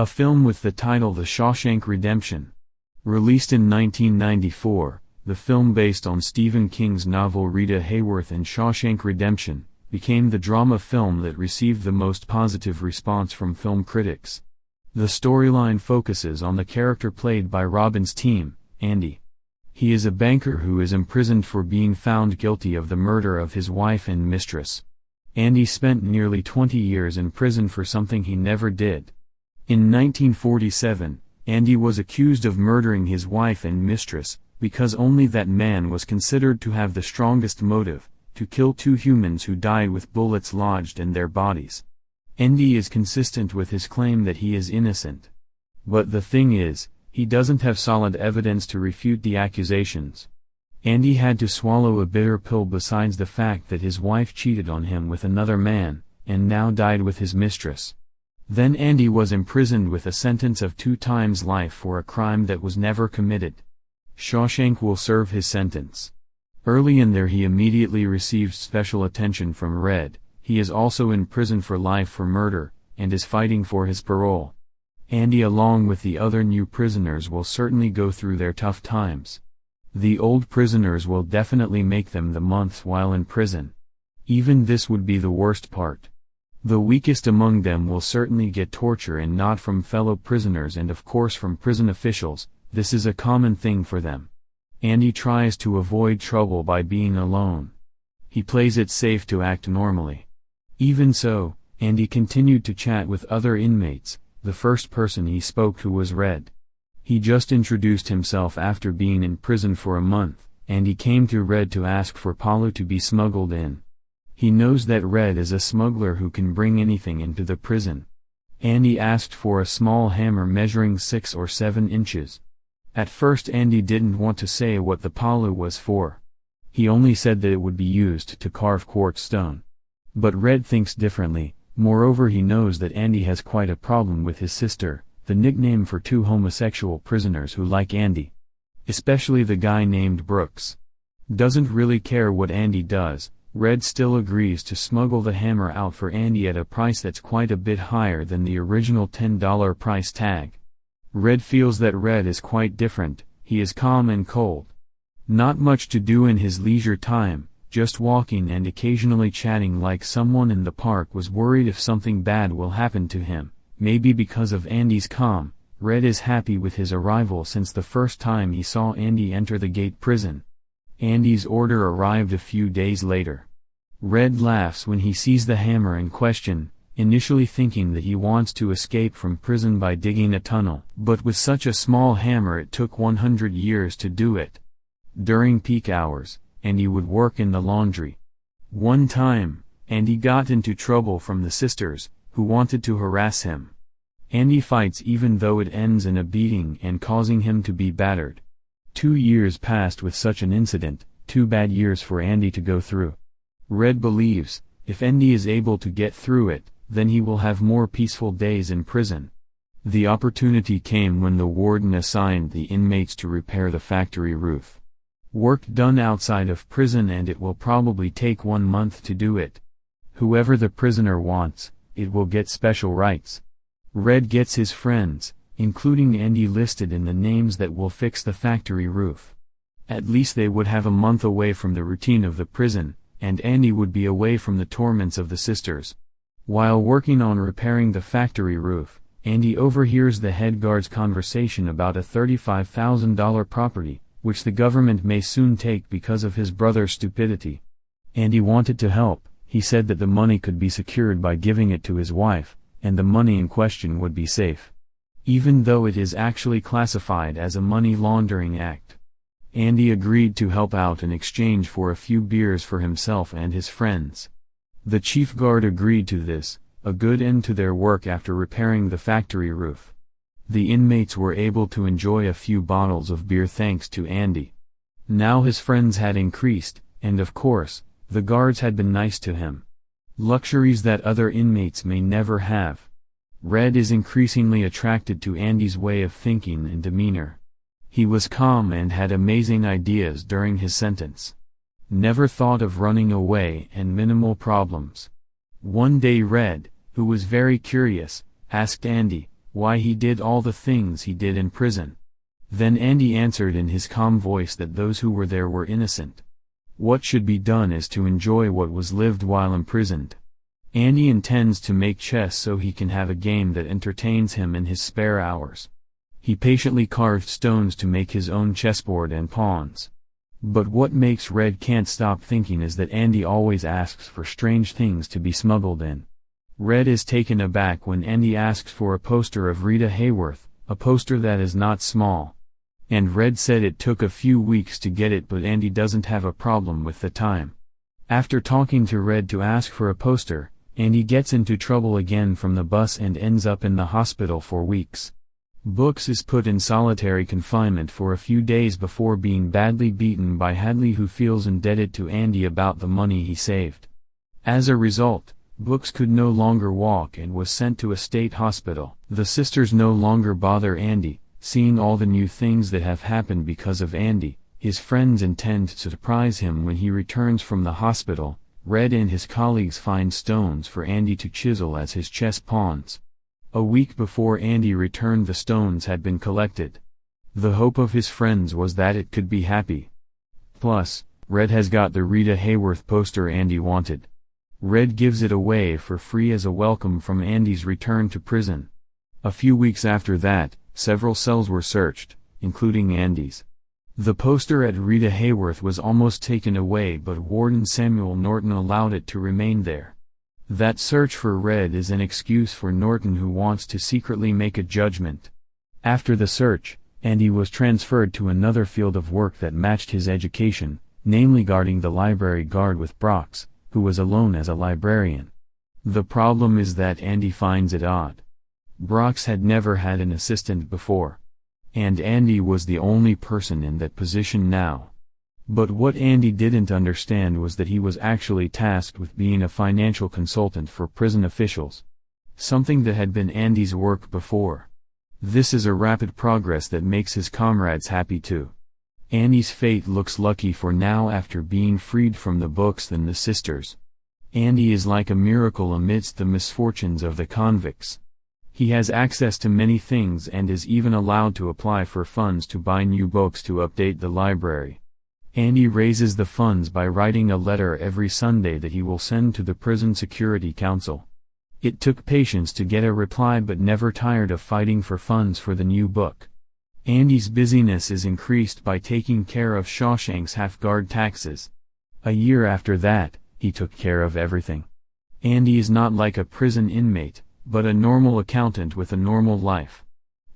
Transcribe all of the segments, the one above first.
a film with the title The Shawshank Redemption. Released in 1994, the film based on Stephen King's novel Rita, Hayworth and Shawshank Redemption, became the drama film that received the most positive response from film critics. The storyline focuses on the character played by Robbins' team, Andi. He is a banker who is imprisoned for being found guilty of the murder of his wife and mistress. Andi spent nearly 20 years in prison for something he never did. In 1947, Andi was accused of murdering his wife and mistress, because only that man was considered to have the strongest motive, to kill two humans who died with bullets lodged in their bodies. Andi is consistent with his claim that he is innocent. But the thing is, he doesn't have solid evidence to refute the accusations. Andi had to swallow a bitter pill besides the fact that his wife cheated on him with another man, and now died with his mistress. Then Andi was imprisoned with a sentence of 2 times life for a crime that was never committed. Shawshank will serve his sentence. Early in there he immediately received special attention from Red. He is also in prison for life for murder, and is fighting for his parole. Andi along with the other new prisoners will certainly go through their tough times. The old prisoners will definitely make them the months while in prison. Even this would be the worst part. The weakest among them will certainly get torture, and not from fellow prisoners and of course from prison officials. This is a common thing for them. Andi tries to avoid trouble by being alone. He plays it safe to act normally. Even so, Andi continued to chat with other inmates. The first person he spoke to was Red. He just introduced himself after being in prison for a month, and he came to Red to ask for Palu to be smuggled in. He knows that Red is a smuggler who can bring anything into the prison. Andi asked for a small hammer measuring 6 or 7 inches. At first Andi didn't want to say what the Palu was for. He only said that it would be used to carve quartz stone. But Red thinks differently. Moreover, he knows that Andi has quite a problem with his sister, the nickname for 2 homosexual prisoners who like Andi. Especially the guy named Brooks. Doesn't really care what Andi does. Red still agrees to smuggle the hammer out for Andi at a price that's quite a bit higher than the original $10 price tag. Red feels that Red is quite different. He is calm and cold. Not much to do in his leisure time, just walking and occasionally chatting like someone in the park was worried if something bad will happen to him. Maybe because of Andi's calm, Red is happy with his arrival since the first time he saw Andi enter the gate prison. Andi's order arrived a few days later. Red laughs when he sees the hammer in question, initially thinking that he wants to escape from prison by digging a tunnel. But with such a small hammer it took 100 years to do it. During peak hours, Andi would work in the laundry. One time, Andi got into trouble from the sisters, who wanted to harass him. Andi fights even though it ends in a beating and causing him to be battered. 2 years passed with such an incident, 2 bad years for Andi to go through. Red believes, if Andi is able to get through it, then he will have more peaceful days in prison. The opportunity came when the warden assigned the inmates to repair the factory roof. Work done outside of prison, and it will probably take 1 month to do it. Whoever the prisoner wants, it will get special rights. Red gets his friends, including Andi, listed in the names that will fix the factory roof. At least they would have a month away from the routine of the prison, and Andi would be away from the torments of the sisters. While working on repairing the factory roof, Andi overhears the head guard's conversation about a $35,000 property, which the government may soon take because of his brother's stupidity. Andi wanted to help. He said that the money could be secured by giving it to his wife, and the money in question would be safe. Even though it is actually classified as a money laundering act. Andi agreed to help out in exchange for a few beers for himself and his friends. The chief guard agreed to this, a good end to their work after repairing the factory roof. The inmates were able to enjoy a few bottles of beer thanks to Andi. Now his friends had increased, and of course, the guards had been nice to him. Luxuries that other inmates may never have. Red is increasingly attracted to Andi's way of thinking and demeanor. He was calm and had amazing ideas during his sentence. Never thought of running away, and minimal problems. One day Red, who was very curious, asked Andi, why he did all the things he did in prison. Then Andi answered in his calm voice that those who were there were innocent. What should be done is to enjoy what was lived while imprisoned. Andi intends to make chess so he can have a game that entertains him in his spare hours. He patiently carved stones to make his own chessboard and pawns. But what makes Red can't stop thinking is that Andi always asks for strange things to be smuggled in. Red is taken aback when Andi asks for a poster of Rita Hayworth, a poster that is not small. And Red said it took a few weeks to get it, but Andi doesn't have a problem with the time. After talking to Red to ask for a poster, Andi gets into trouble again from the bus and ends up in the hospital for weeks. Books is put in solitary confinement for a few days before being badly beaten by Hadley, who feels indebted to Andi about the money he saved. As a result, Books could no longer walk and was sent to a state hospital. The sisters no longer bother Andi, seeing all the new things that have happened because of Andi. His friends intend to surprise him when he returns from the hospital. Red and his colleagues find stones for Andi to chisel as his chess pawns. A week before Andi returned, the stones had been collected. The hope of his friends was that it could be happy. Plus, Red has got the Rita Hayworth poster Andi wanted. Red gives it away for free as a welcome from Andi's return to prison. A few weeks after that, several cells were searched, including Andi's. The poster at Rita Hayworth was almost taken away, but Warden Samuel Norton allowed it to remain there. That search for Red is an excuse for Norton, who wants to secretly make a judgment. After the search, Andi was transferred to another field of work that matched his education, namely guarding the library guard with Brox, who was alone as a librarian. The problem is that Andi finds it odd. Brox had never had an assistant before. And Andi was the only person in that position now. But what Andi didn't understand was that he was actually tasked with being a financial consultant for prison officials. Something that had been Andi's work before. This is a rapid progress that makes his comrades happy too. Andi's fate looks lucky for now after being freed from the books than the sisters. Andi is like a miracle amidst the misfortunes of the convicts. He has access to many things and is even allowed to apply for funds to buy new books to update the library. Andi raises the funds by writing a letter every Sunday that he will send to the Prison Security Council. It took patience to get a reply, but never tired of fighting for funds for the new book. Andi's busyness is increased by taking care of Shawshank's half-guard taxes. A year after that, he took care of everything. Andi is not like a prison inmate, but a normal accountant with a normal life.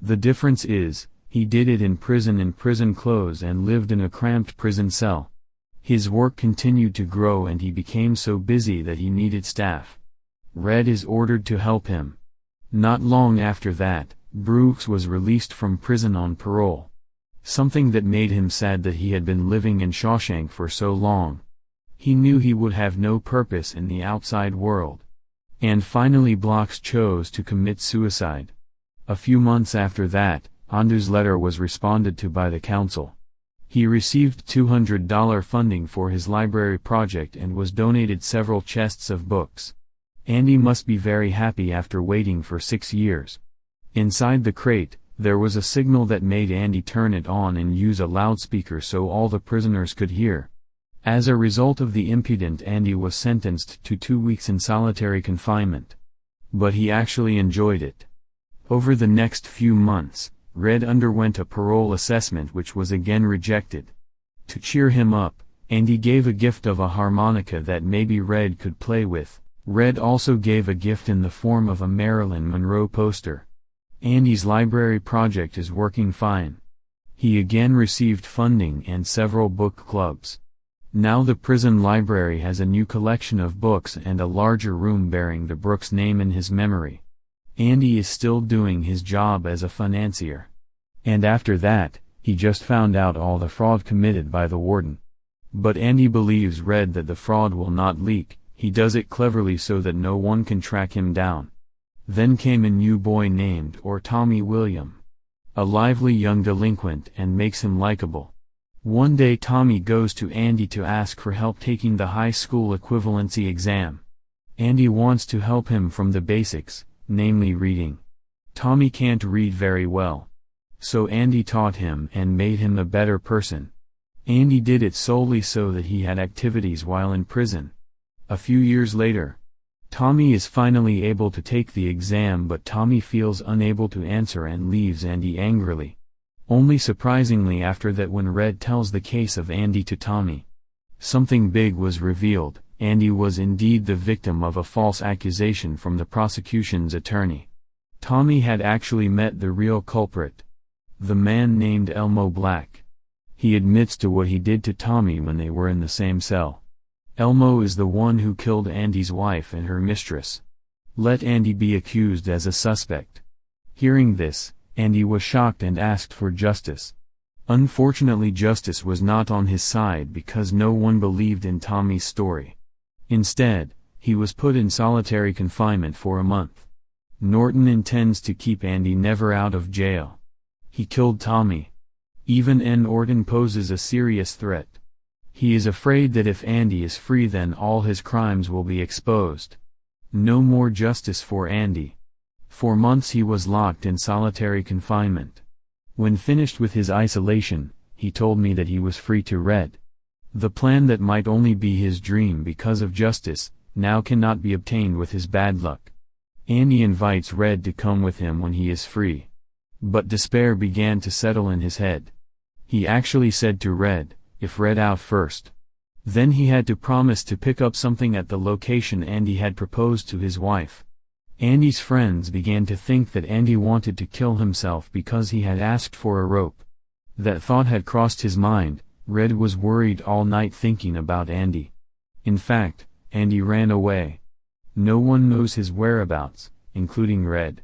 The difference is, he did it in prison clothes and lived in a cramped prison cell. His work continued to grow and he became so busy that he needed staff. Red is ordered to help him. Not long after that, Brooks was released from prison on parole. Something that made him sad that he had been living in Shawshank for so long. He knew he would have no purpose in the outside world. And finally Brox chose to commit suicide. A few months after that, Andi's letter was responded to by the council. He received $200 funding for his library project and was donated several chests of books. Andi must be very happy after waiting for 6 years. Inside the crate, there was a signal that made Andi turn it on and use a loudspeaker so all the prisoners could hear. As a result of the incident, Andi was sentenced to 2 weeks in solitary confinement. But he actually enjoyed it. Over the next few months, Red underwent a parole assessment which was again rejected. To cheer him up, Andi gave a gift of a harmonica that maybe Red could play with. Red also gave a gift in the form of a Marilyn Monroe poster. Andi's library project is working fine. He again received funding and several book clubs. Now the prison library has a new collection of books and a larger room bearing the Brooks name in his memory. Andi is still doing his job as a financier. And after that, he just found out all the fraud committed by the warden. But Andi believes Red that the fraud will not leak. He does it cleverly so that no one can track him down. Then came a new boy named Tommy William. A lively young delinquent and makes him likable. One day Tommy goes to Andi to ask for help taking the high school equivalency exam. Andi wants to help him from the basics, namely reading. Tommy can't read very well. So Andi taught him and made him a better person. Andi did it solely so that he had activities while in prison. A few years later, Tommy is finally able to take the exam, but Tommy feels unable to answer and leaves Andi angrily. Only surprisingly after that, when Red tells the case of Andi to Tommy, something big was revealed. Andi was indeed the victim of a false accusation from the prosecution's attorney. Tommy had actually met the real culprit, the man named Elmo Black. He admits to what he did to Tommy when they were in the same cell. Elmo is the one who killed Andi's wife and her mistress. Let Andi be accused as a suspect. Hearing this, Andi was shocked and asked for justice. Unfortunately, justice was not on his side because no one believed in Tommy's story. Instead, he was put in solitary confinement for a month. Norton intends to keep Andi never out of jail. He killed Tommy. Even Norton poses a serious threat. He is afraid that if Andi is free, then all his crimes will be exposed. No more justice for Andi. For months he was locked in solitary confinement. When finished with his isolation, he told me that he was free to Red. The plan that might only be his dream because of justice, now cannot be obtained with his bad luck. Andi invites Red to come with him when he is free. But despair began to settle in his head. He actually said to Red, if Red out first. Then he had to promise to pick up something at the location Andi had proposed to his wife. Andi's friends began to think that Andi wanted to kill himself because he had asked for a rope. That thought had crossed his mind. Red was worried all night thinking about Andi. In fact, Andi ran away. No one knows his whereabouts, including Red.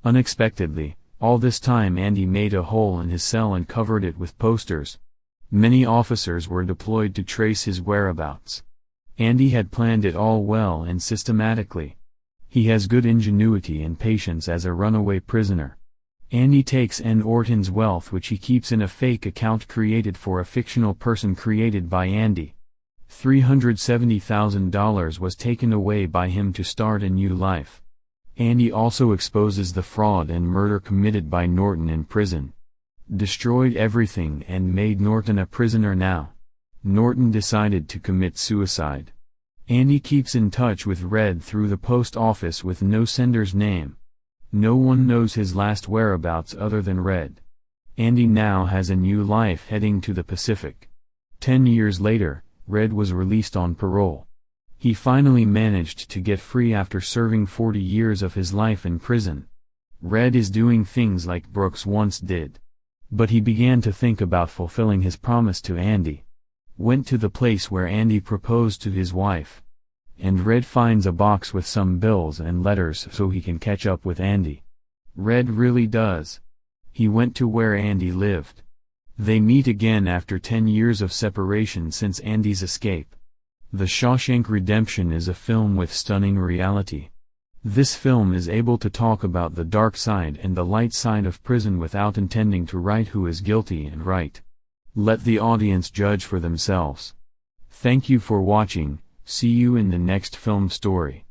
Unexpectedly, all this time Andi made a hole in his cell and covered it with posters. Many officers were deployed to trace his whereabouts. Andi had planned it all well and systematically. He has good ingenuity and patience as a runaway prisoner. Andi takes Norton's wealth, which he keeps in a fake account created for a fictional person created by Andi. $370,000 was taken away by him to start a new life. Andi also exposes the fraud and murder committed by Norton in prison. Destroyed everything and made Norton a prisoner now. Norton decided to commit suicide. Andi keeps in touch with Red through the post office with no sender's name. No one knows his last whereabouts other than Red. Andi now has a new life heading to the Pacific. 10 years later, Red was released on parole. He finally managed to get free after serving 40 years of his life in prison. Red is doing things like Brooks once did. But he began to think about fulfilling his promise to Andi. Went to the place where Andi proposed to his wife. And Red finds a box with some bills and letters so he can catch up with Andi. Red really does. He went to where Andi lived. They meet again after 10 years of separation since Andi's escape. The Shawshank Redemption is a film with stunning reality. This film is able to talk about the dark side and the light side of prison without intending to write who is guilty and right. Let the audience judge for themselves. Thank you for watching. See you in the next film story.